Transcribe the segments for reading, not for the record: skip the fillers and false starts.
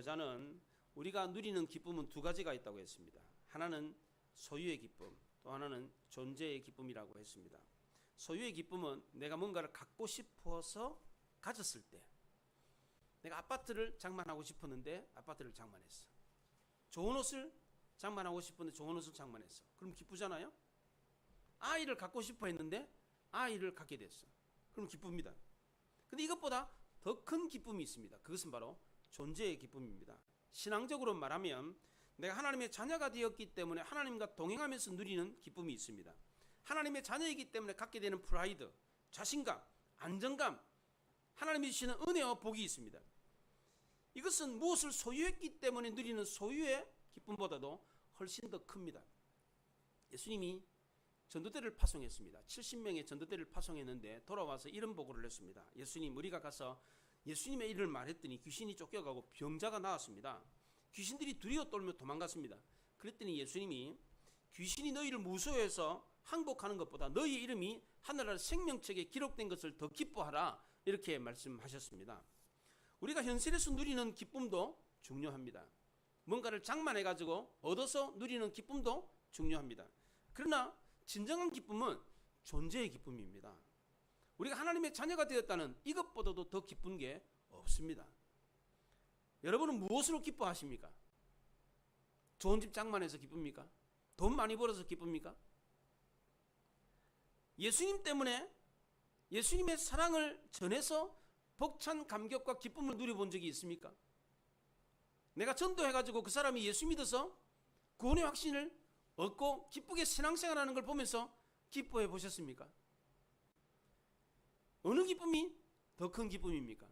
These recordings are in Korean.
저자는 우리가 누리는 기쁨은 두 가지가 있다고 했습니다. 하나는 소유의 기쁨, 또 하나는 존재의 기쁨이라고 했습니다. 소유의 기쁨은 내가 뭔가를 갖고 싶어서 가졌을 때, 내가 아파트를 장만하고 싶었는데 아파트를 장만했어. 좋은 옷을 장만하고 싶었는데 좋은 옷을 장만했어. 그럼 기쁘잖아요. 아이를 갖고 싶어 했는데 아이를 갖게 됐어. 그럼 기쁩니다. 근데 이것보다 더 큰 기쁨이 있습니다. 그것은 바로 존재의 기쁨입니다. 신앙적으로 말하면 내가 하나님의 자녀가 되었기 때문에 하나님과 동행하면서 누리는 기쁨이 있습니다. 하나님의 자녀이기 때문에 갖게 되는 프라이드, 자신감, 안정감, 하나님이 주시는 은혜와 복이 있습니다. 이것은 무엇을 소유했기 때문에 누리는 소유의 기쁨보다도 훨씬 더 큽니다. 예수님이 전도대를 파송했습니다. 70명의 전도대를 파송했는데 돌아와서 이런 보고를 했습니다. 예수님, 우리가 가서 예수님의 일을 말했더니 귀신이 쫓겨가고 병자가 나왔습니다. 귀신들이 두려워 떨며 도망갔습니다. 그랬더니 예수님이 귀신이 너희를 무서워해서 항복하는 것보다 너희의 이름이 하늘나라 생명책에 기록된 것을 더 기뻐하라, 이렇게 말씀하셨습니다. 우리가 현실에서 누리는 기쁨도 중요합니다. 뭔가를 장만해가지고 얻어서 누리는 기쁨도 중요합니다. 그러나 진정한 기쁨은 존재의 기쁨입니다. 우리가 하나님의 자녀가 되었다는 이것보다도 더 기쁜 게 없습니다. 여러분은 무엇으로 기뻐하십니까? 좋은 집 장만해서 기쁩니까? 돈 많이 벌어서 기쁩니까? 예수님 때문에 예수님의 사랑을 전해서 벅찬 감격과 기쁨을 누려본 적이 있습니까? 내가 전도해가지고 그 사람이 예수 믿어서 구원의 확신을 얻고 기쁘게 신앙생활하는 걸 보면서 기뻐해 보셨습니까? 어느 기쁨이 더 큰 기쁨입니까?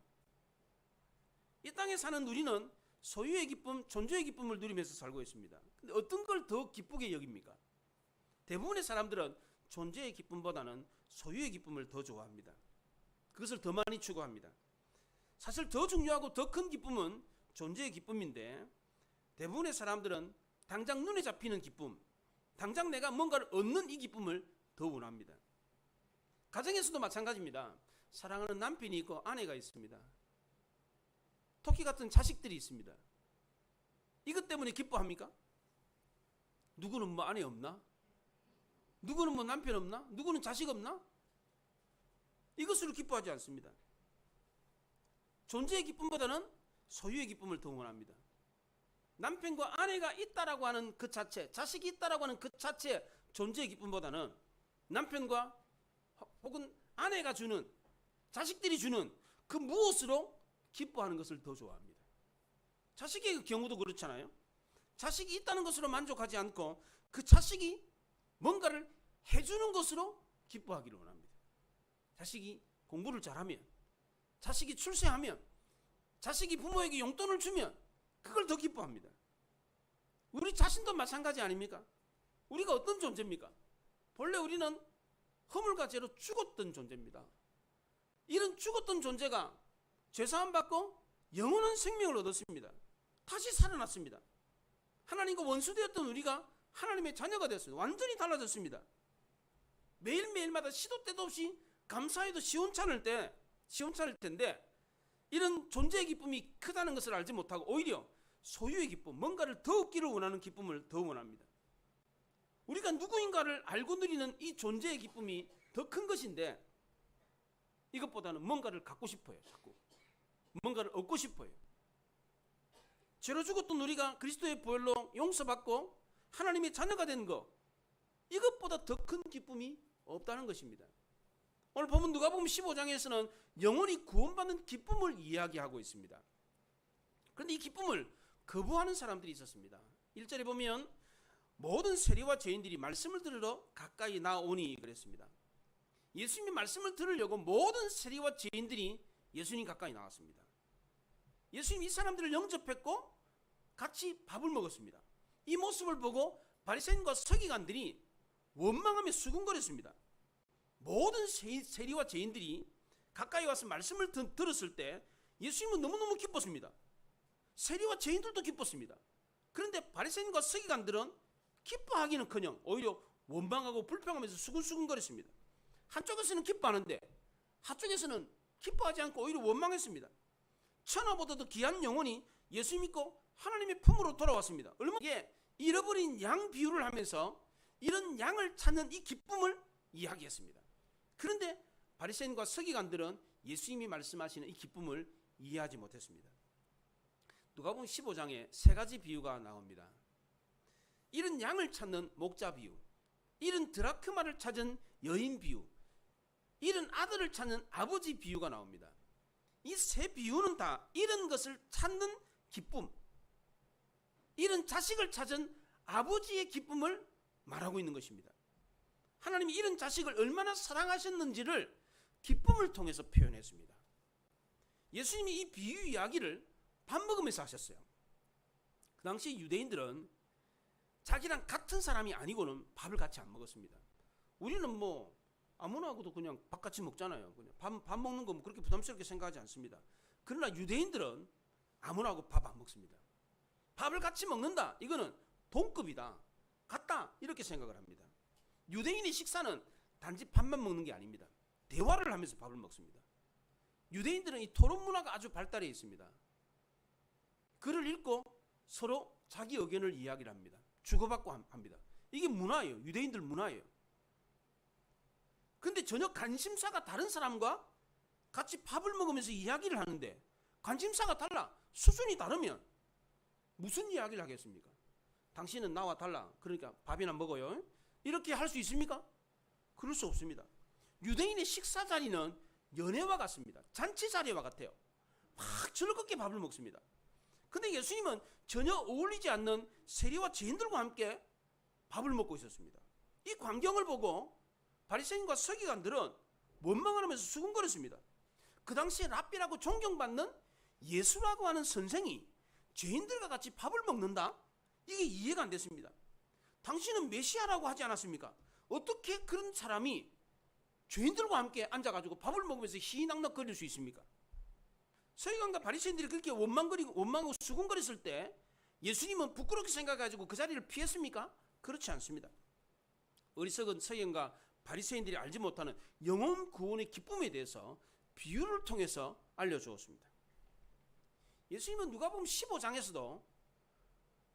이 땅에 사는 우리는 소유의 기쁨, 존재의 기쁨을 누리면서 살고 있습니다. 근데 어떤 걸 더 기쁘게 여깁니까? 대부분의 사람들은 존재의 기쁨보다는 소유의 기쁨을 더 좋아합니다. 그것을 더 많이 추구합니다. 사실 더 중요하고 더 큰 기쁨은 존재의 기쁨인데 대부분의 사람들은 당장 눈에 잡히는 기쁨, 당장 내가 뭔가를 얻는 이 기쁨을 더 원합니다. 가정에서도 마찬가지입니다. 사랑하는 남편이 있고 아내가 있습니다. 토끼 같은 자식들이 있습니다. 이것 때문에 기뻐합니까? 누구는 뭐 아내 없나? 누구는 뭐 남편 없나? 누구는 자식 없나? 이것으로 기뻐하지 않습니다. 존재의 기쁨보다는 소유의 기쁨을 더 원합니다. 남편과 아내가 있다라고 하는 그 자체, 자식이 있다라고 하는 그 자체 존재의 기쁨보다는 남편과 혹은 아내가 주는, 자식들이 주는 그 무엇으로 기뻐하는 것을 더 좋아합니다. 자식의 경우도 그렇잖아요. 자식이 있다는 것으로 만족하지 않고 그 자식이 뭔가를 해주는 것으로 기뻐하기를 원합니다. 자식이 공부를 잘하면, 자식이 출세하면, 자식이 부모에게 용돈을 주면 그걸 더 기뻐합니다. 우리 자신도 마찬가지 아닙니까? 우리가 어떤 존재입니까? 본래 우리는 허물과 죄로 죽었던 존재입니다. 이런 죽었던 존재가 죄사함 받고 영원한 생명을 얻었습니다. 다시 살아났습니다. 하나님과 원수되었던 우리가 하나님의 자녀가 되었습니다. 완전히 달라졌습니다. 매일매일마다 시도 때도 없이 감사해도 시원찮을 텐데 이런 존재의 기쁨이 크다는 것을 알지 못하고 오히려 소유의 기쁨, 뭔가를 더 얻기를 원하는 기쁨을 더 원합니다. 우리가 누구인가를 알고 누리는 이 존재의 기쁨이 더 큰 것인데 이것보다는 뭔가를 갖고 싶어요. 자꾸 뭔가를 얻고 싶어요. 죄로 죽었던 우리가 그리스도의 보혈로 용서받고 하나님의 자녀가 된 것, 이것보다 더 큰 기쁨이 없다는 것입니다. 오늘 보면 누가복음 15장에서는 영원히 구원받는 기쁨을 이야기하고 있습니다. 그런데 이 기쁨을 거부하는 사람들이 있었습니다. 1절에 보면 모든 세리와 죄인들이 말씀을 들으러 가까이 나오니 그랬습니다. 예수님의 말씀을 들으려고 모든 세리와 죄인들이 예수님 가까이 나왔습니다. 예수님 이 사람들을 영접했고 같이 밥을 먹었습니다. 이 모습을 보고 바리새인과 서기관들이 원망하며 수군거렸습니다. 모든 세리와 죄인들이 가까이 와서 말씀을 들었을 때 예수님은 너무너무 기뻤습니다. 세리와 죄인들도 기뻤습니다. 그런데 바리새인과 서기관들은 기뻐하기는커녕 오히려 원망하고 불평하면서 수군수군거렸습니다. 한쪽에서는 기뻐하는데 한쪽에서는 기뻐하지 않고 오히려 원망했습니다. 천하보다도 귀한 영혼이 예수 믿고 하나님의 품으로 돌아왔습니다. 얼마나 잃어버린 양 비유를 하면서 이런 양을 찾는 이 기쁨을 이야기했습니다. 그런데 바리새인과 서기관들은 예수님이 말씀하시는 이 기쁨을 이해하지 못했습니다. 누가복음 15장에 세 가지 비유가 나옵니다. 잃은 양을 찾는 목자 비유, 잃은 드라크마를 찾은 여인 비유, 잃은 아들을 찾는 아버지 비유가 나옵니다. 이 세 비유는 다 잃은 것을 찾는 기쁨, 잃은 자식을 찾은 아버지의 기쁨을 말하고 있는 것입니다. 하나님이 잃은 자식을 얼마나 사랑하셨는지를 기쁨을 통해서 표현했습니다. 예수님이 이 비유 이야기를 밥 먹으면서 하셨어요. 그 당시 유대인들은 자기랑 같은 사람이 아니고는 밥을 같이 안 먹었습니다. 우리는 뭐 아무나하고도 그냥 밥 같이 먹잖아요. 그냥 밥 먹는 거 뭐 그렇게 부담스럽게 생각하지 않습니다. 그러나 유대인들은 아무나하고 밥 안 먹습니다. 밥을 같이 먹는다, 이거는 동급이다, 같다, 이렇게 생각을 합니다. 유대인의 식사는 단지 밥만 먹는 게 아닙니다. 대화를 하면서 밥을 먹습니다. 유대인들은 이 토론 문화가 아주 발달해 있습니다. 글을 읽고 서로 자기 의견을 이야기를 합니다. 주고받고 합니다. 이게 문화예요. 유대인들 문화예요. 근데 전혀 관심사가 다른 사람과 같이 밥을 먹으면서 이야기를 하는데 관심사가 달라, 수준이 다르면 무슨 이야기를 하겠습니까? 당신은 나와 달라, 그러니까 밥이나 먹어요, 이렇게 할 수 있습니까? 그럴 수 없습니다. 유대인의 식사 자리는 연회와 같습니다. 잔치 자리와 같아요. 막 즐겁게 밥을 먹습니다. 근데 예수님은 전혀 어울리지 않는 세리와 죄인들과 함께 밥을 먹고 있었습니다. 이 광경을 보고 바리새인과 서기관들은 원망을 하면서 수군거렸습니다. 그 당시에 랍비라고 존경받는 예수라고 하는 선생이 죄인들과 같이 밥을 먹는다? 이게 이해가 안 됐습니다. 당신은 메시아라고 하지 않았습니까? 어떻게 그런 사람이 죄인들과 함께 앉아가지고 밥을 먹으면서 희낙낙거릴 수 있습니까? 서기관과 바리새인들이 그렇게 원망하고 수군거렸을 때 예수님은 부끄럽게 생각해가지고 그 자리를 피했습니까? 그렇지 않습니다. 어리석은 서기관과 바리새인들이 알지 못하는 영혼 구원의 기쁨에 대해서 비유를 통해서 알려주었습니다. 예수님은 누가복음 15장에서도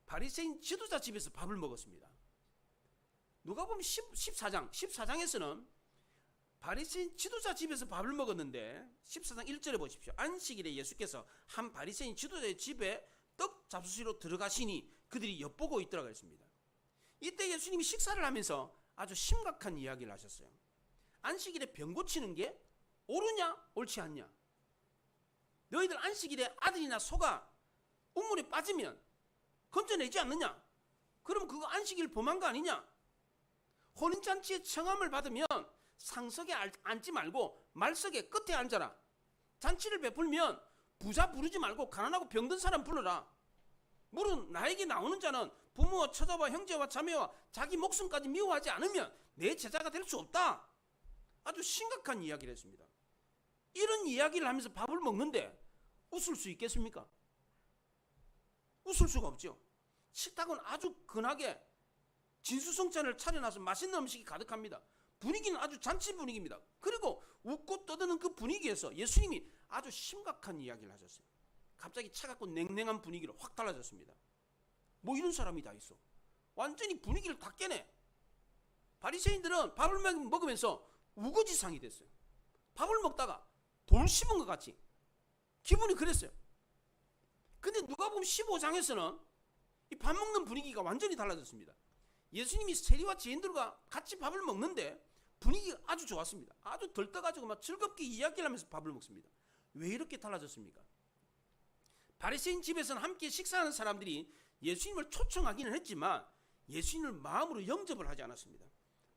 바리새인 지도자 집에서 밥을 먹었습니다. 누가복음 14장에서는 바리새인 지도자 집에서 밥을 먹었는데 14장 1절에 보십시오. 안식일에 예수께서 한 바리새인 지도자의 집에 떡 잡수시러 들어가시니 그들이 엿보고 있더라고 했습니다. 이때 예수님이 식사를 하면서 아주 심각한 이야기를 하셨어요. 안식일에 병 고치는 게 옳으냐 옳지 않냐, 너희들 안식일에 아들이나 소가 우물에 빠지면 건져내지 않느냐, 그럼 그거 안식일 범한 거 아니냐, 혼인잔치에 청함을 받으면 상석에 앉지 말고 말석에 끝에 앉아라, 잔치를 베풀면 부자 부르지 말고 가난하고 병든 사람 불러라, 물은 나에게 나오는 자는 부모와 처자와 형제와 자매와 자기 목숨까지 미워하지 않으면 내 제자가 될 수 없다. 아주 심각한 이야기를 했습니다. 이런 이야기를 하면서 밥을 먹는데 웃을 수 있겠습니까? 웃을 수가 없죠. 식탁은 아주 근하게 진수성찬을 차려놔서 맛있는 음식이 가득합니다. 분위기는 아주 잔치 분위기입니다. 그리고 웃고 떠드는 그 분위기에서 예수님이 아주 심각한 이야기를 하셨어요. 갑자기 차갑고 냉랭한 분위기로 확 달라졌습니다. 뭐 이런 사람이 다 있어. 완전히 분위기를 다 깨네. 바리새인들은 밥을 먹으면서 우거지상이 됐어요. 밥을 먹다가 돌 씹은 것 같이 기분이 그랬어요. 근데 누가복음 15장에서는 이 밥 먹는 분위기가 완전히 달라졌습니다. 예수님이 세리와 죄인들과 같이 밥을 먹는데 분위기가 아주 좋았습니다. 아주 들떠가지고 막 즐겁게 이야기를 하면서 밥을 먹습니다. 왜 이렇게 달라졌습니까? 바리새인 집에서는 함께 식사하는 사람들이 예수님을 초청하기는 했지만 예수님을 마음으로 영접을 하지 않았습니다.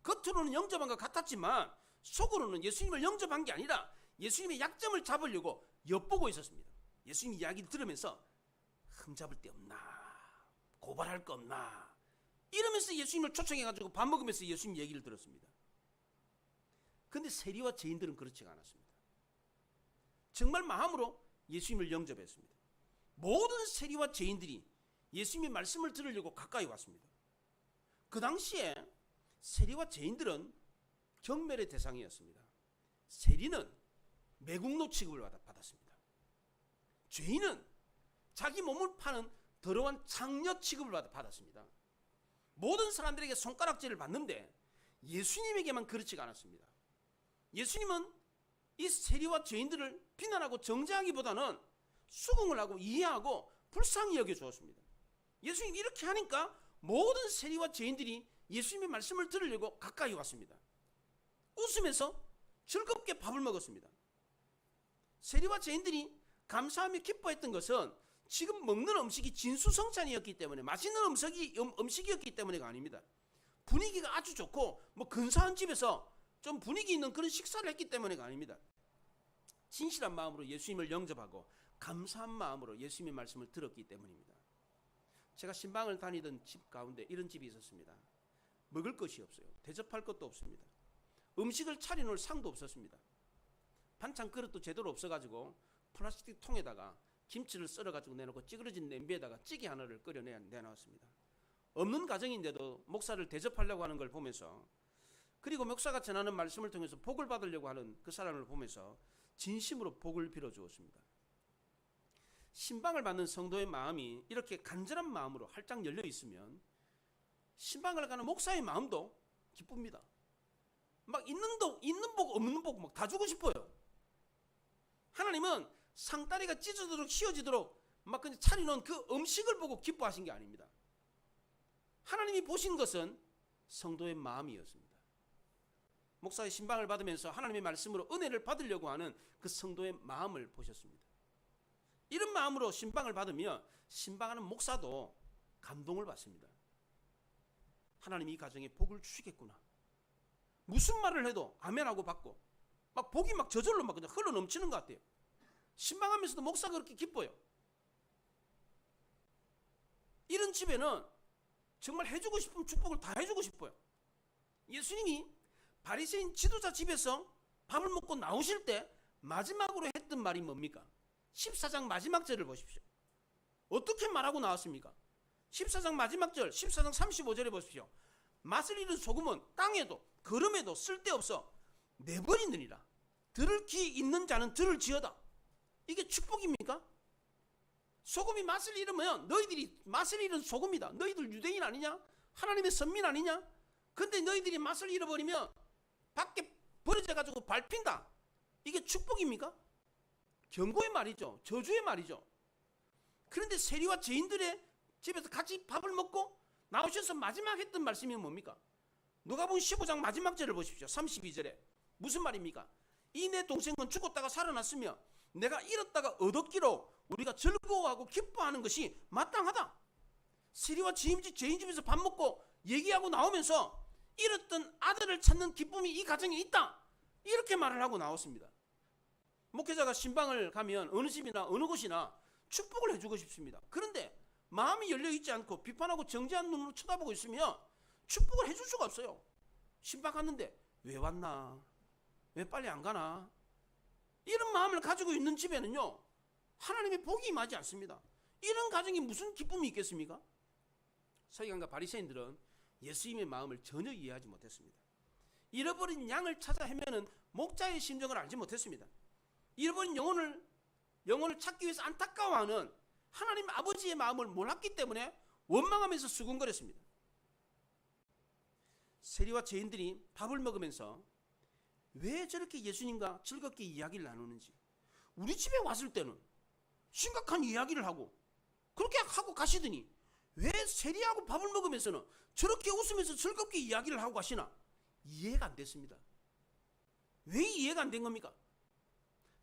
겉으로는 영접한 것 같았지만 속으로는 예수님을 영접한 게 아니라 예수님의 약점을 잡으려고 엿보고 있었습니다. 예수님 이야기를 들으면서 흠잡을 데 없나, 고발할 거 없나, 이러면서 예수님을 초청해가지고 밥 먹으면서 예수님 얘기를 들었습니다. 그런데 세리와 죄인들은 그렇지가 않았습니다. 정말 마음으로 예수님을 영접했습니다. 모든 세리와 죄인들이 예수님의 말씀을 들으려고 가까이 왔습니다. 그 당시에 세리와 죄인들은 경멸의 대상이었습니다. 세리는 매국노 취급을 받았습니다. 죄인은 자기 몸을 파는 더러운 장녀 취급을 받았습니다. 모든 사람들에게 손가락질을 받는데 예수님에게만 그렇지가 않았습니다. 예수님은 이 세리와 죄인들을 비난하고 정죄하기보다는 수긍을 하고 이해하고 불쌍히 여겨주었습니다. 예수님이 이렇게 하니까 모든 세리와 죄인들이 예수님의 말씀을 들으려고 가까이 왔습니다. 웃으면서 즐겁게 밥을 먹었습니다. 세리와 죄인들이 감사하며 기뻐했던 것은 지금 먹는 음식이 진수성찬이었기 때문에, 맛있는 음식이었기 때문에가 아닙니다. 분위기가 아주 좋고 근사한 집에서 좀 분위기 있는 그런 식사를 했기 때문에가 아닙니다. 진실한 마음으로 예수님을 영접하고 감사한 마음으로 예수님의 말씀을 들었기 때문입니다. 제가 신방을 다니던 집 가운데 이런 집이 있었습니다. 먹을 것이 없어요. 대접할 것도 없습니다. 음식을 차려놓을 상도 없었습니다. 반찬 그릇도 제대로 없어가지고 플라스틱 통에다가 김치를 썰어가지고 내놓고 찌그러진 냄비에다가 찌개 하나를 내놨습니다. 없는 가정인데도 목사를 대접하려고 하는 걸 보면서, 그리고 목사가 전하는 말씀을 통해서 복을 받으려고 하는 그 사람을 보면서 진심으로 복을 빌어주었습니다. 신방을 받는 성도의 마음이 이렇게 간절한 마음으로 활짝 열려 있으면 신방을 가는 목사의 마음도 기쁩니다. 막 있는 복 없는 복 막 다 주고 싶어요. 하나님은 상다리가 찢어지도록 휘어지도록 막 그냥 차려놓은 그 음식을 보고 기뻐하신 게 아닙니다. 하나님이 보신 것은 성도의 마음이었습니다. 목사의 신방을 받으면서 하나님의 말씀으로 은혜를 받으려고 하는 그 성도의 마음을 보셨습니다. 이런 마음으로 신방을 받으며 신방하는 목사도 감동을 받습니다. 하나님이 이 가정에 복을 주시겠구나. 무슨 말을 해도 아멘하고 받고 막 복이 막 저절로 막 그냥 흘러 넘치는 것 같아요. 신방하면서도 목사가 그렇게 기뻐요. 이런 집에는 정말 해주고 싶은 축복을 다 해주고 싶어요. 예수님이 바리새인 지도자 집에서 밥을 먹고 나오실 때 마지막으로 했던 말이 뭡니까? 14장 마지막 절을 보십시오. 어떻게 말하고 나왔습니까? 14장 마지막 절 14장 35절에 보십시오. 맛을 잃은 소금은 땅에도 거름에도 쓸데없어 내버리느니라. 들을 귀 있는 자는 들을 지어다. 이게 축복입니까? 소금이 맛을 잃으면 너희들이 맛을 잃은 소금이다. 너희들 유대인 아니냐? 하나님의 선민 아니냐? 근데 너희들이 맛을 잃어버리면 밖에 버려져가지고 밟힌다. 이게 축복입니까? 경고의 말이죠. 저주의 말이죠. 그런데 세리와 죄인들의 집에서 같이 밥을 먹고 나오셔서 마지막 했던 말씀이 뭡니까? 누가복음 15장 마지막 절을 보십시오. 32절에 무슨 말입니까? 이 내 동생은 죽었다가 살아났으며 내가 잃었다가 얻었기로 우리가 즐거워하고 기뻐하는 것이 마땅하다. 세리와 죄인 집에서 밥 먹고 얘기하고 나오면서 잃었던 아들을 찾는 기쁨이 이 가정에 있다. 이렇게 말을 하고 나왔습니다. 목회자가 신방을 가면 어느 집이나 어느 곳이나 축복을 해주고 싶습니다. 그런데 마음이 열려있지 않고 비판하고 정죄한 눈으로 쳐다보고 있으면 축복을 해줄 수가 없어요. 신방 갔는데 왜 왔나? 왜 빨리 안 가나? 이런 마음을 가지고 있는 집에는요, 하나님의 복이 임하지 않습니다. 이런 가정이 무슨 기쁨이 있겠습니까? 서기관과 바리새인들은 예수님의 마음을 전혀 이해하지 못했습니다. 잃어버린 양을 찾아 헤매는 목자의 심정을 알지 못했습니다. 잃어버린 영혼을 찾기 위해서 안타까워하는 하나님 아버지의 마음을 몰랐기 때문에 원망하면서 수군거렸습니다. 세리와 죄인들이 밥을 먹으면서 왜 저렇게 예수님과 즐겁게 이야기를 나누는지, 우리 집에 왔을 때는 심각한 이야기를 하고 그렇게 하고 가시더니 왜 세리하고 밥을 먹으면서는 저렇게 웃으면서 즐겁게 이야기를 하고 가시나 이해가 안 됐습니다. 왜 이해가 안 된 겁니까?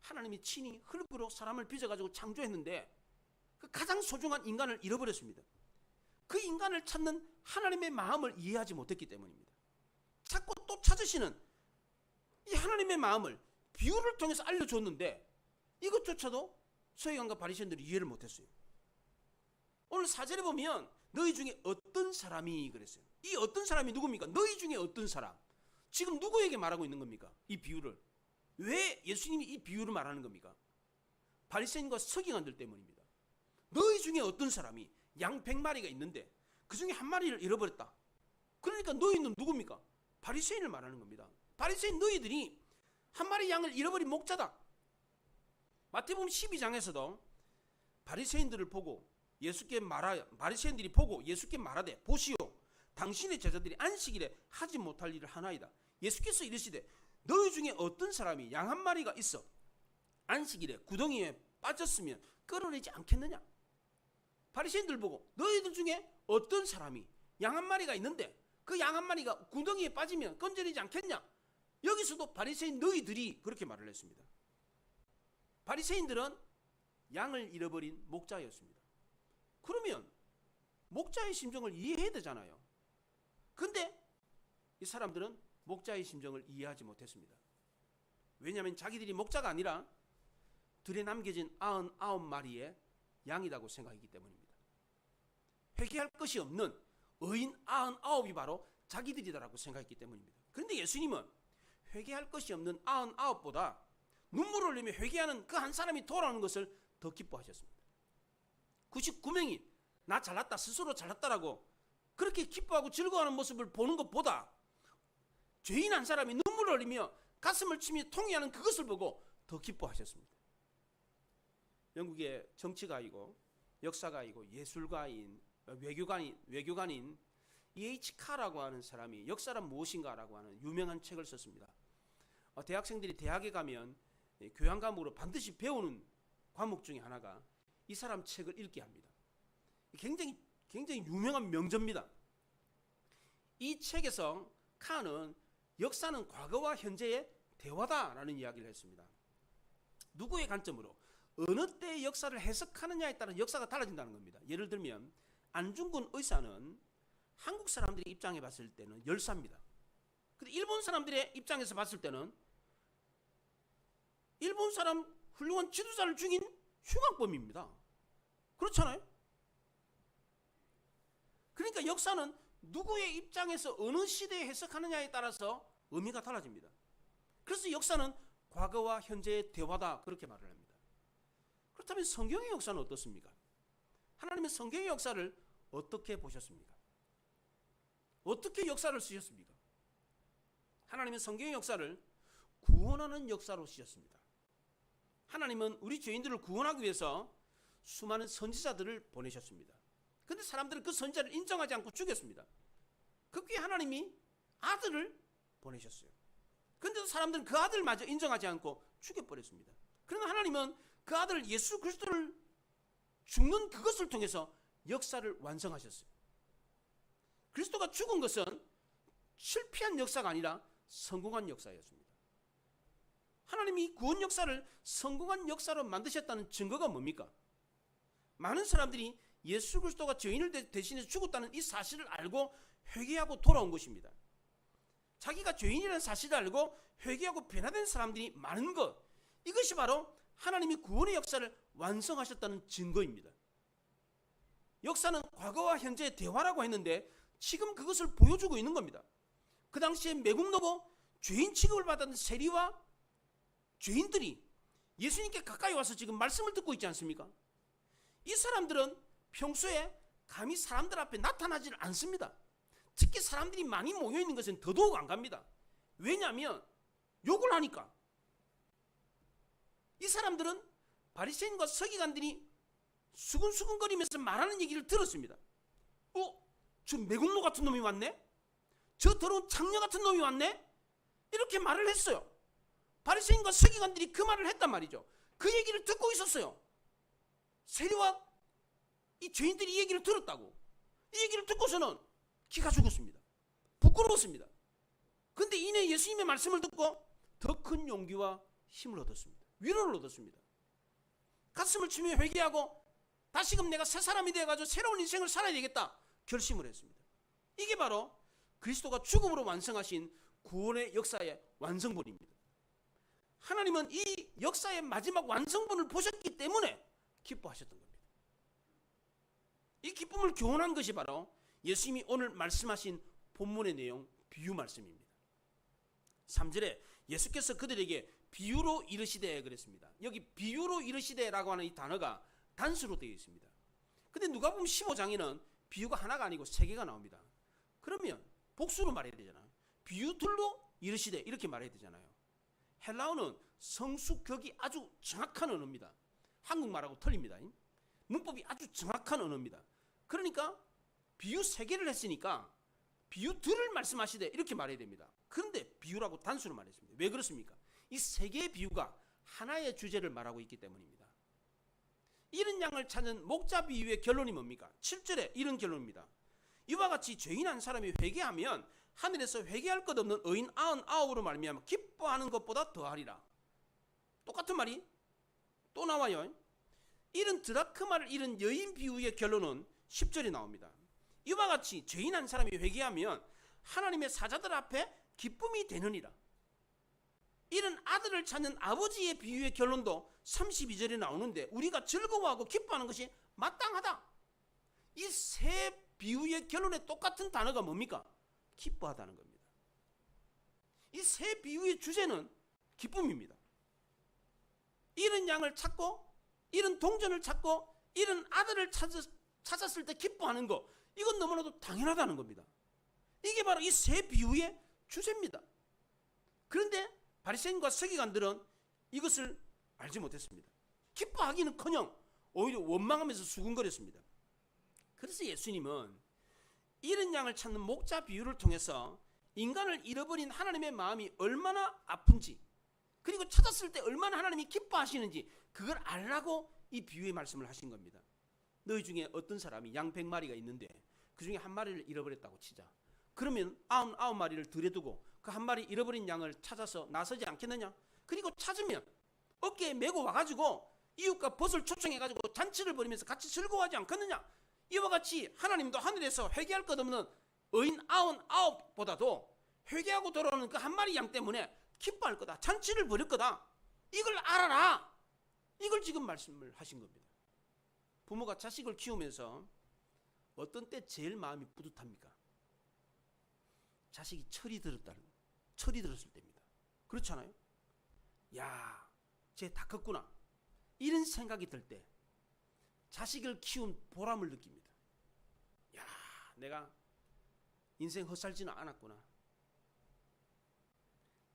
하나님이 친히 흙으로 사람을 빚어가지고 창조했는데 그 가장 소중한 인간을 잃어버렸습니다. 그 인간을 찾는 하나님의 마음을 이해하지 못했기 때문입니다. 자꾸 또 찾으시는 이 하나님의 마음을 비유를 통해서 알려줬는데 이것조차도 서기관과 바리새인들이 이해를 못했어요. 오늘 4절에 보면 너희 중에 어떤 사람이 그랬어요. 이 어떤 사람이 누굽니까? 너희 중에 어떤 사람. 지금 누구에게 말하고 있는 겁니까? 이 비유를. 왜 예수님이 이 비유를 말하는 겁니까? 바리새인과 서기관들 때문입니다. 너희 중에 어떤 사람이 양 100마리가 있는데 그 중에 한 마리를 잃어버렸다. 그러니까 너희는 누굽니까? 바리새인을 말하는 겁니다. 바리새인 너희들이 한 마리 양을 잃어버린 목자다. 마태복음 12장에서도 바리새인들이 보고 예수께 말하되 보시오, 당신의 제자들이 안식일에 하지 못할 일을 하나이다. 예수께서 이르시되 너희 중에 어떤 사람이 양 한 마리가 있어 안식일에 구덩이에 빠졌으면 끌어내지 않겠느냐? 바리새인들 보고 너희들 중에 어떤 사람이 양 한 마리가 있는데 그 양 한 마리가 구덩이에 빠지면 건져내지 않겠냐? 여기서도 바리새인 너희들이 그렇게 말을 했습니다. 바리새인들은 양을 잃어버린 목자였습니다. 그러면 목자의 심정을 이해해야 되잖아요. 근데 이 사람들은 목자의 심정을 이해하지 못했습니다. 왜냐하면 자기들이 목자가 아니라 들에 남겨진 99마리의 양이라고 생각했기 때문입니다. 회개할 것이 없는 의인 99이 바로 자기들이다라고 생각했기 때문입니다. 그런데 예수님은 회개할 것이 없는 99보다 눈물을 흘리며 회개하는 그 한 사람이 돌아오는 것을 더 기뻐하셨습니다. 99명이 나 잘났다, 스스로 잘났다라고 그렇게 기뻐하고 즐거워하는 모습을 보는 것보다 죄인 한 사람이 눈물을 흘리며 가슴을 치며 통회하는 그것을 보고 더 기뻐하셨습니다. 영국의 정치가이고 역사가이고 예술가인 외교관인 E.H. 카라고 하는 사람이 역사란 무엇인가라고 하는 유명한 책을 썼습니다. 대학생들이 대학에 가면 교양 과목으로 반드시 배우는 과목 중에 하나가 이 사람 책을 읽게 합니다. 굉장히 유명한 명저입니다. 이 책에서 카는 역사는 과거와 현재의 대화다라는 이야기를 했습니다. 누구의 관점으로 어느 때의 역사를 해석하느냐에 따라 역사가 달라진다는 겁니다. 예를 들면 안중근 의사는 한국 사람들의 입장에 봤을 때는 열사입니다. 근데 일본 사람들의 입장에서 봤을 때는 일본 사람 훌륭한 지도자를 죽인 흉악범입니다. 그렇잖아요? 그러니까 역사는 누구의 입장에서 어느 시대에 해석하느냐에 따라서 의미가 달라집니다. 그래서 역사는 과거와 현재의 대화다 그렇게 말을 합니다. 그렇다면 성경의 역사는 어떻습니까? 하나님은 성경의 역사를 어떻게 보셨습니까? 어떻게 역사를 쓰셨습니까? 하나님은 성경의 역사를 구원하는 역사로 쓰셨습니다. 하나님은 우리 죄인들을 구원하기 위해서 수많은 선지자들을 보내셨습니다. 그런데 사람들은 그 선지자를 인정하지 않고 죽였습니다. 그 뒤에 하나님이 아들을 보내셨어요. 그런데 사람들은 그 아들마저 인정하지 않고 죽여버렸습니다. 그러나 하나님은 그 아들 예수 그리스도를 죽는 그것을 통해서 역사를 완성하셨어요. 그리스도가 죽은 것은 실패한 역사가 아니라 성공한 역사였습니다. 하나님이 구원 역사를 성공한 역사로 만드셨다는 증거가 뭡니까? 많은 사람들이 예수 그리스도가 죄인을 대신해서 죽었다는 이 사실을 알고 회개하고 돌아온 것입니다. 자기가 죄인이라는 사실을 알고 회개하고 변화된 사람들이 많은 것, 이것이 바로 하나님이 구원의 역사를 완성하셨다는 증거입니다. 역사는 과거와 현재의 대화라고 했는데 지금 그것을 보여주고 있는 겁니다. 그 당시에 매국노고 죄인 취급을 받았던 세리와 죄인들이 예수님께 가까이 와서 지금 말씀을 듣고 있지 않습니까? 이 사람들은 평소에 감히 사람들 앞에 나타나지를 않습니다. 특히 사람들이 많이 모여있는 것은 더더욱 안 갑니다. 왜냐하면 욕을 하니까. 이 사람들은 바리새인과 서기관들이 수근수근거리면서 말하는 얘기를 들었습니다. 저 매국노 같은 놈이 왔네? 저 더러운 창녀 같은 놈이 왔네? 이렇게 말을 했어요. 바리새인과 서기관들이 그 말을 했단 말이죠. 그 얘기를 듣고 있었어요. 세리와 이 죄인들이 이 얘기를 들었다고. 이 얘기를 듣고서는 기가 죽었습니다. 부끄러웠습니다. 근데 이내 예수님의 말씀을 듣고 더 큰 용기와 힘을 얻었습니다. 위로를 얻었습니다. 가슴을 치며 회개하고 다시금 내가 새 사람이 되어가지고 새로운 인생을 살아야 되겠다 결심을 했습니다. 이게 바로 그리스도가 죽음으로 완성하신 구원의 역사의 완성본입니다. 하나님은 이 역사의 마지막 완성본을 보셨기 때문에 기뻐하셨던 겁니다. 이 기쁨을 교훈한 것이 바로 예수님이 오늘 말씀하신 본문의 내용 비유 말씀입니다. 3절에 예수께서 그들에게 비유로 이르시되 그랬습니다. 여기 비유로 이르시되라고 하는 이 단어가 단수로 되어 있습니다. 근데 누가복음 15장에는 비유가 하나가 아니고 3개가 나옵니다. 그러면 복수로 말해야 되잖아요. 비유들로 이르시되 이렇게 말해야 되잖아요. 헬라어는 성수격이 아주 정확한 언어입니다. 한국말하고 틀립니다. 문법이 아주 정확한 언어입니다. 그러니까 비유 3개를 했으니까 비유 2를 말씀하시되 이렇게 말해야 됩니다. 그런데 비유라고 단수로 말했습니다. 왜 그렇습니까? 이 3개의 비유가 하나의 주제를 말하고 있기 때문입니다. 잃은 양을 찾는 목자 비유의 결론이 뭡니까? 7절에 이런 결론입니다. 이와 같이 죄인 한 사람이 회개하면 하늘에서 회개할 것 없는 의인 99으로 말미암아 기뻐하는 것보다 더하리라. 똑같은 말이 또 나와요. 잃은 드라크마를 잃은 여인 비유의 결론은 10절에 나옵니다. 이와 같이 죄인 한 사람이 회개하면 하나님의 사자들 앞에 기쁨이 되느니라. 잃은 아들을 찾는 아버지의 비유의 결론도 32절에 나오는데 우리가 즐거워하고 기뻐하는 것이 마땅하다. 이 세 비유의 결론에 똑같은 단어가 뭡니까? 기뻐하다는 겁니다. 이 세 비유의 주제는 기쁨입니다. 잃은 양을 찾고 잃은 동전을 찾고 잃은 아들을 찾았을 때 기뻐하는 거, 이건 너무나도 당연하다는 겁니다. 이게 바로 이 세 비유의 주제입니다. 그런데 바리새인과 서기관들은 이것을 알지 못했습니다. 기뻐하기는커녕 오히려 원망하면서 수군거렸습니다. 그래서 예수님은 잃은 양을 찾는 목자 비유를 통해서 인간을 잃어버린 하나님의 마음이 얼마나 아픈지, 그리고 찾았을 때 얼마나 하나님이 기뻐하시는지 그걸 알라고 이 비유의 말씀을 하신 겁니다. 너희 중에 어떤 사람이 양 100마리가 있는데 그 중에 한 마리를 잃어버렸다고 치자. 그러면 99마리를 들여두고 그 한 마리 잃어버린 양을 찾아서 나서지 않겠느냐? 그리고 찾으면 어깨에 메고 와가지고 이웃과 벗을 초청해가지고 잔치를 벌이면서 같이 즐거워하지 않겠느냐? 이와 같이 하나님도 하늘에서 회개할 것 없는 의인 99보다도 회개하고 돌아오는 그 한 마리 양 때문에 기뻐할 거다. 잔치를 벌일 거다. 이걸 알아라. 이걸 지금 말씀을 하신 겁니다. 부모가 자식을 키우면서 어떤 때 제일 마음이 뿌듯합니까? 자식이 철이 들었을 때입니다. 그렇잖아요? 야, 쟤 다 컸구나. 이런 생각이 들 때 자식을 키운 보람을 느낍니다. 야, 내가 인생 헛살지는 않았구나.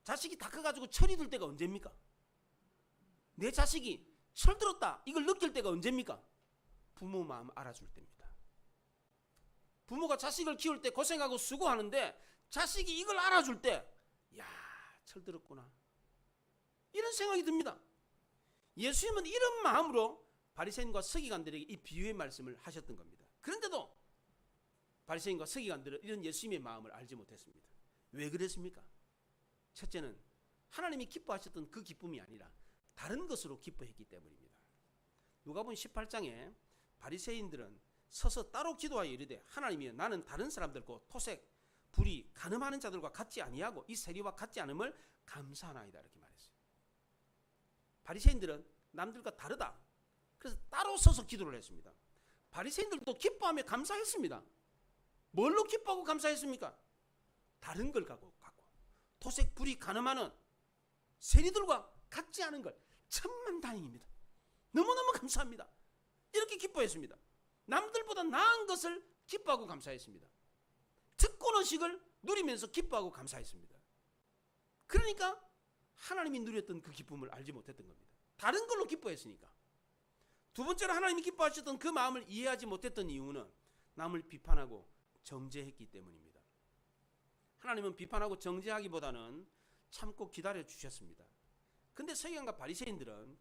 자식이 다 커가지고 철이 들 때가 언제입니까? 내 자식이 철들었다 이걸 느낄 때가 언제입니까? 부모 마음 알아줄 때입니다. 부모가 자식을 키울 때 고생하고 수고하는데 자식이 이걸 알아줄 때, 야, 철들었구나, 이런 생각이 듭니다. 예수님은 이런 마음으로 바리새인과 서기관들에게 이 비유의 말씀을 하셨던 겁니다. 그런데도 바리새인과 서기관들은 이런 예수님의 마음을 알지 못했습니다. 왜 그랬습니까? 첫째는 하나님이 기뻐하셨던 그 기쁨이 아니라 다른 것으로 기뻐했기 때문입니다. 누가복음 18장에 바리새인들은 서서 따로 기도하여 이르되 하나님이여, 나는 다른 사람들과 토색, 불의, 간음하는 자들과 같지 아니하고 이 세리와 같지 않음을 감사하나이다, 이렇게 말했어요. 바리새인들은 남들과 다르다. 그래서 따로 서서 기도를 했습니다. 바리새인들도 기뻐하며 감사했습니다. 뭘로 기뻐하고 감사했습니까? 다른 걸 갖고 토색, 불의, 간음하는 세리들과 같지 않은 걸, 천만다행입니다. 너무너무 감사합니다. 이렇게 기뻐했습니다. 남들보다 나은 것을 기뻐하고 감사했습니다. 특권의식을 누리면서 기뻐하고 감사했습니다. 그러니까 하나님이 누렸던 그 기쁨을 알지 못했던 겁니다. 다른 걸로 기뻐했으니까. 두 번째로 하나님이 기뻐하셨던 그 마음을 이해하지 못했던 이유는 남을 비판하고 정죄했기 때문입니다. 하나님은 비판하고 정죄하기보다는 참고 기다려 주셨습니다. 근데 서기관과 바리새인들은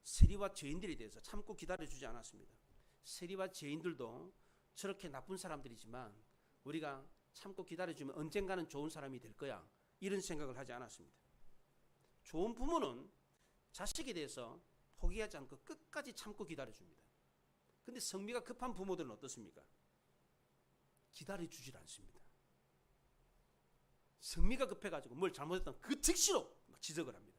세리와 죄인들에 대해서 참고 기다려 주지 않았습니다. 세리와 죄인들도 저렇게 나쁜 사람들이지만 우리가 참고 기다려주면 언젠가는 좋은 사람이 될 거야, 이런 생각을 하지 않았습니다. 좋은 부모는 자식에 대해서 포기하지 않고 끝까지 참고 기다려줍니다. 근데 성미가 급한 부모들은 어떻습니까? 기다려주질 않습니다. 성미가 급해가지고 뭘 잘못했던 그 즉시로 막 지적을 합니다.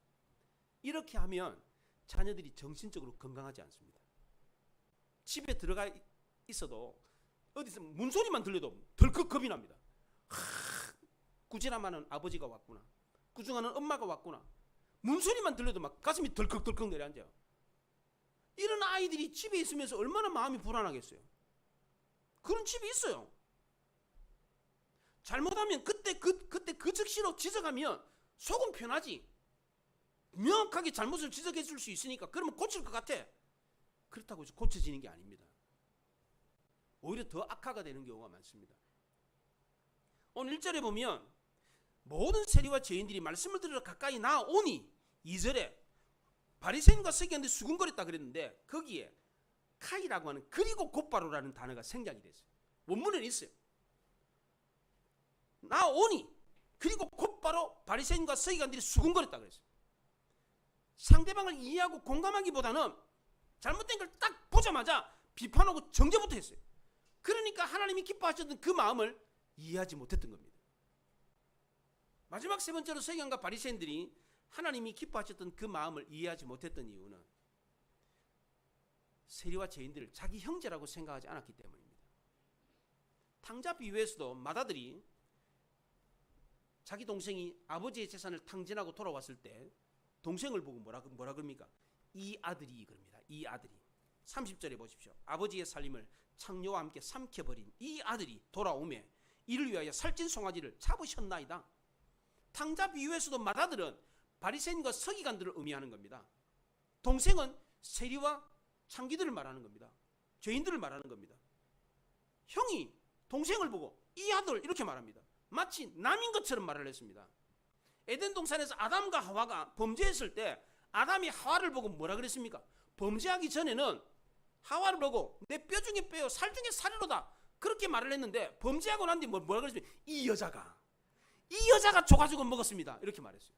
이렇게 하면 자녀들이 정신적으로 건강하지 않습니다. 집에 들어가 있어도 어디서 문소리만 들려도 덜컥 겁이 납니다. 꾸지람하는 아버지가 왔구나, 꾸중하는 엄마가 왔구나, 문소리만 들려도 막 가슴이 덜컥덜컥 내려앉아요. 이런 아이들이 집에 있으면서 얼마나 마음이 불안하겠어요. 그런 집이 있어요. 잘못하면 그때 그 즉시로 지적하면 속은 편하지. 명확하게 잘못을 지적해 줄 수 있으니까 그러면 고칠 것 같아. 그렇다고 해서 고쳐지는 게 아닙니다. 오히려 더 악화가 되는 경우가 많습니다. 오늘 1절에 보면 모든 세리와 죄인들이 말씀을 들으러 가까이 나오니 2절에 바리새인과 서기관들이 수군거렸다 그랬는데 거기에 카이라고 하는 그리고 곧바로라는 단어가 생략이 됐어요. 원문에는 있어요. 나오니 그리고 곧바로 바리새인과 서기관들이 수군거렸다 그랬어요. 상대방을 이해하고 공감하기보다는 잘못된 걸 딱 보자마자 비판하고 정죄부터 했어요. 그러니까 하나님이 기뻐하셨던 그 마음을 이해하지 못했던 겁니다. 마지막 세 번째로 서기관과 바리새인들이 하나님이 기뻐하셨던 그 마음을 이해하지 못했던 이유는 세리와 죄인들을 자기 형제라고 생각하지 않았기 때문입니다. 탕자 비유에서도 맏아들이 자기 동생이 아버지의 재산을 탕진하고 돌아왔을 때 동생을 보고 뭐라 그럽니까? 이 아들이 그럽니다. 이 아들이. 30절에 보십시오. 아버지의 살림을 창녀와 함께 삼켜버린 이 아들이 돌아오매 이를 위하여 살찐 송아지를 잡으셨나이다. 탕자 비유에서도 맏아들은 바리새인과 서기관들을 의미하는 겁니다. 동생은 세리와 창기들을 말하는 겁니다. 죄인들을 말하는 겁니다. 형이 동생을 보고 이 아들 이렇게 말합니다. 마치 남인 것처럼 말을 했습니다. 에덴 동산에서 아담과 하와가 범죄했을 때 아담이 하와를 보고 뭐라 그랬습니까? 범죄하기 전에는 하와를 보고 내 뼈 중에 뼈요 살 중에 살이로다 그렇게 말을 했는데 범죄하고 난 뒤 뭐라 그랬습니까? 이 여자가 줘가지고 먹었습니다 이렇게 말했어요.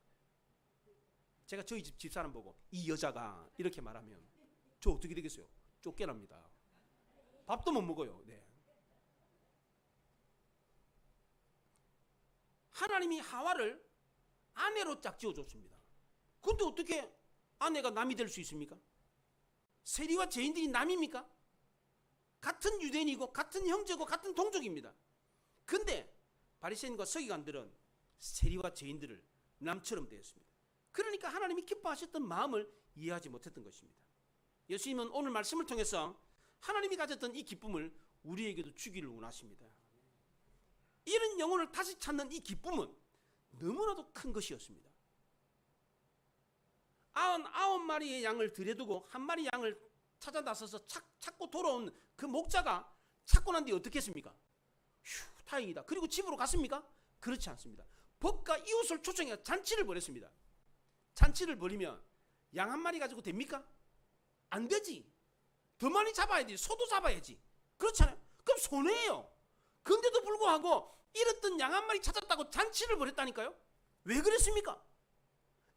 제가 저희 집 집사람 보고 이 여자가 이렇게 말하면 저 어떻게 되겠어요? 쫓겨납니다. 밥도 못 먹어요. 네. 하나님이 하와를 아내로 짝지어 줬습니다. 근데 어떻게 아내가 남이 될 수 있습니까? 세리와 죄인들이 남입니까? 같은 유대인이고 같은 형제고 같은 동족입니다. 근데 바리새인과 서기관들은 세리와 죄인들을 남처럼 대했습니다. 그러니까 하나님이 기뻐하셨던 마음을 이해하지 못했던 것입니다. 예수님은 오늘 말씀을 통해서 하나님이 가졌던 이 기쁨을 우리에게도 주기를 원하십니다. 이런 영혼을 다시 찾는 이 기쁨은 너무나도 큰 것이었습니다. 99마리의 양을 들여두고 한 마리 양을 찾아 나서서 찾고 돌아온 그 목자가 찾고 난 뒤에 어떻게 했습니까? 휴, 다행이다. 그리고 집으로 갔습니까? 그렇지 않습니다. 법과 이웃을 초청해 잔치를 벌였습니다. 잔치를 벌이면 양 한 마리 가지고 됩니까? 안 되지. 더 많이 잡아야지. 소도 잡아야지. 그렇잖아요. 그럼 손해예요. 그런데도 불구하고 잃었던 양 한 마리 찾았다고 잔치를 벌였다니까요. 왜 그랬습니까?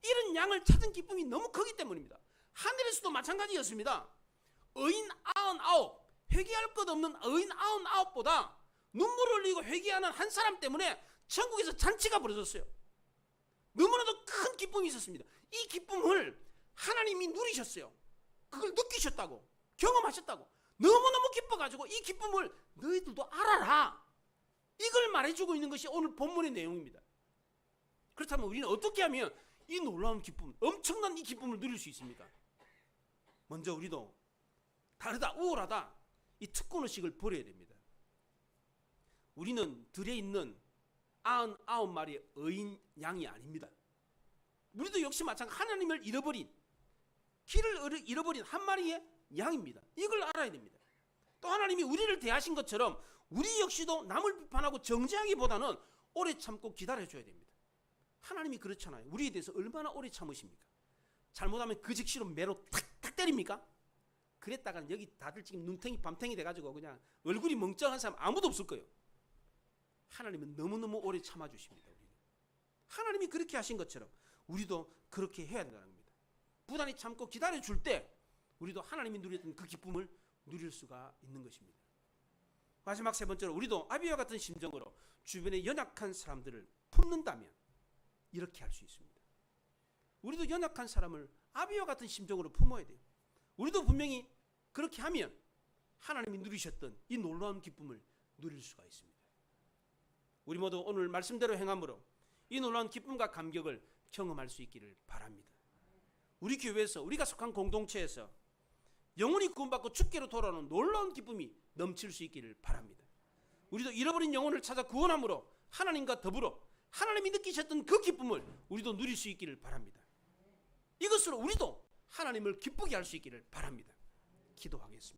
이런 양을 찾은 기쁨이 너무 크기 때문입니다. 하늘에서도 마찬가지였습니다. 의인 99, 회개할 것 없는 의인 99보다 눈물을 흘리고 회개하는 한 사람 때문에 천국에서 잔치가 벌어졌어요. 너무나도 큰 기쁨이 있었습니다. 이 기쁨을 하나님이 누리셨어요. 그걸 느끼셨다고, 경험하셨다고, 너무너무 기뻐가지고 이 기쁨을 너희들도 알아라, 이걸 말해주고 있는 것이 오늘 본문의 내용입니다. 그렇다면 우리는 어떻게 하면 이 놀라운 기쁨, 엄청난 이 기쁨을 누릴 수 있습니까? 먼저 우리도 다르다, 우월하다, 이 특권의식을 버려야 됩니다. 우리는 들에 있는 99마리의 의인 양이 아닙니다. 우리도 역시 마찬가지 하나님을 잃어버린, 길을 잃어버린 한 마리의 양입니다. 이걸 알아야 됩니다. 또 하나님이 우리를 대하신 것처럼 우리 역시도 남을 비판하고 정죄하기보다는 오래 참고 기다려줘야 됩니다. 하나님이 그렇잖아요. 우리에 대해서 얼마나 오래 참으십니까? 잘못하면 그 즉시로 매로 탁탁 때립니까? 그랬다가는 여기 다들 지금 눈탱이 밤탱이 돼가지고 그냥 얼굴이 멍청한 사람 아무도 없을 거예요. 하나님은 너무너무 오래 참아주십니다. 우리는. 하나님이 그렇게 하신 것처럼 우리도 그렇게 해야 된다는 겁니다. 부단히 참고 기다려줄 때 우리도 하나님이 누렸던 그 기쁨을 누릴 수가 있는 것입니다. 마지막 세 번째로 우리도 아비와 같은 심정으로 주변에 연약한 사람들을 품는다면 이렇게 할 수 있습니다. 우리도 연약한 사람을 아비와 같은 심정으로 품어야 돼요. 우리도 분명히 그렇게 하면 하나님이 누리셨던 이 놀라운 기쁨을 누릴 수가 있습니다. 우리 모두 오늘 말씀대로 행함으로 이 놀라운 기쁨과 감격을 경험할 수 있기를 바랍니다. 우리 교회에서, 우리가 속한 공동체에서 영혼이 구원받고 주께로 돌아오는 놀라운 기쁨이 넘칠 수 있기를 바랍니다. 우리도 잃어버린 영혼을 찾아 구원함으로 하나님과 더불어 하나님이 느끼셨던 그 기쁨을 우리도 누릴 수 있기를 바랍니다. 이것으로 우리도 하나님을 기쁘게 할 수 있기를 바랍니다. 기도하겠습니다.